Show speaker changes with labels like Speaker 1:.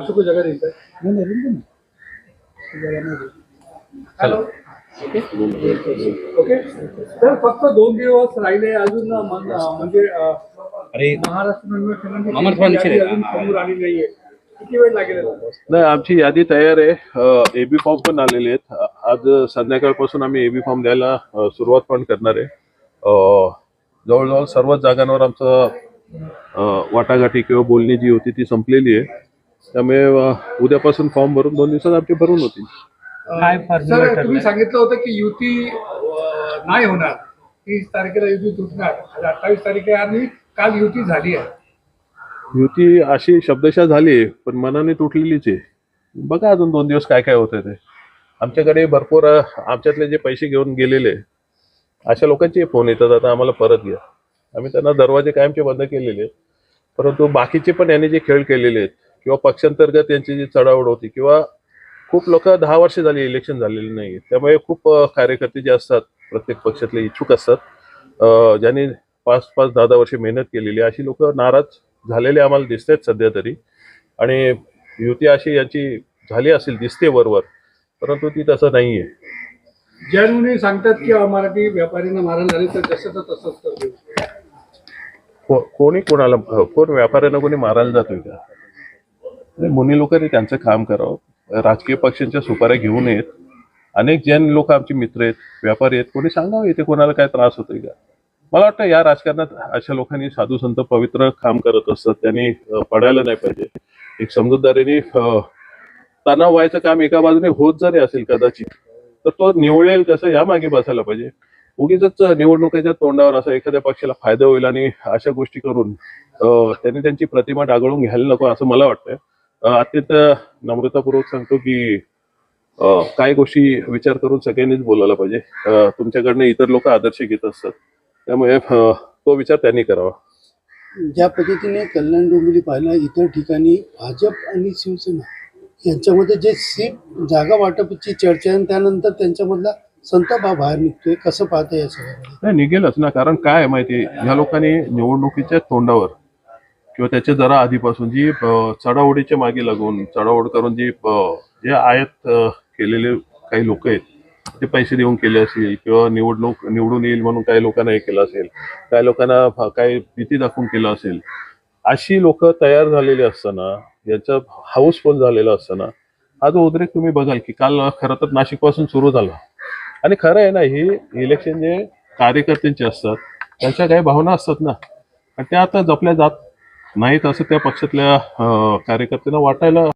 Speaker 1: आपको कोई जगह देता है नहीं नहीं जगह नहीं हॅलो ओके तर फक्त 2 दिवस राहिले अजून म्हणजे
Speaker 2: अरे
Speaker 1: महाराष्ट्र
Speaker 2: अमर फॉर्म
Speaker 1: यादी अजून समोर आली नाहीये किती वेळ लागेल
Speaker 3: नाही, आमची यादी तयार आहे. एबी फॉर्म पण आलेले आहेत. आज संध्याकाळपासून आम्ही एबी फॉर्म द्यायला सुरुवात पण करणार आहे. जवळजवळ सर्वच जागांवर आमचं वाटाघाटी किंवा बोलणी जी होती ती संपलेली आहे. त्यामुळे उद्यापासून फॉर्म भरून 2 दिवसात आमची भरून होतील.
Speaker 1: सर तुम्ही सांगितलं होतं की युती नाही होणार, 30 तारखेला युती तुटणार, आज 28 तारीख आहे आणि काल युती झाली आहे.
Speaker 3: युती अशी शब्दशः झाली पण मनाने तुटलेलीच आहे. बघा अजून 2 दिवस काय काय होतंय ते. आमच्याकडे भरपूर आमच्यातले जे पैसे घेऊन गेलेले अशा लोकांचे फोन येतात, आता आम्हाला परत घ्या. आम्ही त्यांना दरवाजे कायमचे बंद केलेले आहेत. परंतु बाकीचे पण यांनी जे खेळ केलेले आहेत किंवा पक्षांतर्गत यांची जी चढाओढ होती किंवा खूप लोक 10 वर्ष झाली इलेक्शन झालेले नाही, त्यामुळे खूप कार्यकर्ते जे असतात प्रत्येक पक्षातले इच्छुक असतात, ज्यांनी 5-5, 10-10 वर्षे मेहनत केलेली, अशी लोक नाराज झालेले आम्हाला दिसत आहेत सध्या तरी. आणि युती अशी यांची झाली असेल दिसते वरवर, परंतु ती तसं नाहीये.
Speaker 1: ज्यांनी सांगतात की मराठी व्यापाऱ्यांना मारण झाले तर जसं तसंच करतो.
Speaker 3: कोणी कोणाला कोण व्यापाऱ्यांना कोणी मारायला जातोय का? मुनी लोकांनी त्यांचं काम करावं. राजकीय पक्षांच्या सुपाऱ्या घेऊ नयेत. अनेक जैन लोक आमचे मित्र आहेत, व्यापारी आहेत, कोणी सांगावं इथे कोणाला काय त्रास होतोय का? मला वाटतं या राजकारणात अशा लोकांनी साधू संत पवित्र काम करत असतात, त्यांनी पडायला नाही पाहिजे. एक समजूतदारीने तणाव व्हायचं काम एका बाजूने होत जरी असेल कदाचित, तर तो निवळेल कसं या मागे बसायला पाहिजे. उगीच निवडणुकीच्या तोंडावर असं एखाद्या पक्षाला फायदा होईल आणि अशा गोष्टी करून त्यांनी त्यांची प्रतिमा डागळून घ्यायला नको असं मला वाटतं. अत्यंत नम्रतापूर्वक सांगतो की काही गोष्टी विचार करून सगळ्यांनीच बोलायला पाहिजे. तुमच्याकडनं इतर लोक आदर्श घेत असतात, त्यामुळे तो विचार त्यांनी करावा.
Speaker 4: ज्या पद्धतीने कल्याण डोंबिवली पाहिलं, इतर ठिकाणी भाजप आणि शिवसेना यांच्यामध्ये जे सीट जागा वाटपची चर्चा आहे, त्यानंतर त्यांच्यामधला संताप बाहेर निघतोय, कसं पाहता या सगळ्यामध्ये?
Speaker 3: नाही, निघेलच ना. कारण काय आहे माहिती, ह्या लोकांनी निवडणुकीच्या तोंडावर किंवा त्याच्या जरा आधीपासून जी चढाओढीच्या मागे लागून चढाओढ करून जे आयात केलेले काही लोक आहेत, ते पैसे देऊन केले असेल किंवा निवडून येईल म्हणून काही लोकांना हे केलं असेल, काही लोकांना काही भीती दाखवून केलं असेल, अशी लोक तयार झालेली असताना, याचा हाऊसफुल झालेला असताना हा जो उद्रेक तुम्ही बघाल की काल खरं तर नाशिक पासून सुरू झाला. आणि खरं आहे ना, ही इलेक्शन जे कार्यकर्त्यांचे असतात त्यांच्या काही भावना असतात ना, त्या आता जपल्या जात नाहीत असं त्या पक्षातल्या कार्यकर्त्यांना वाटायला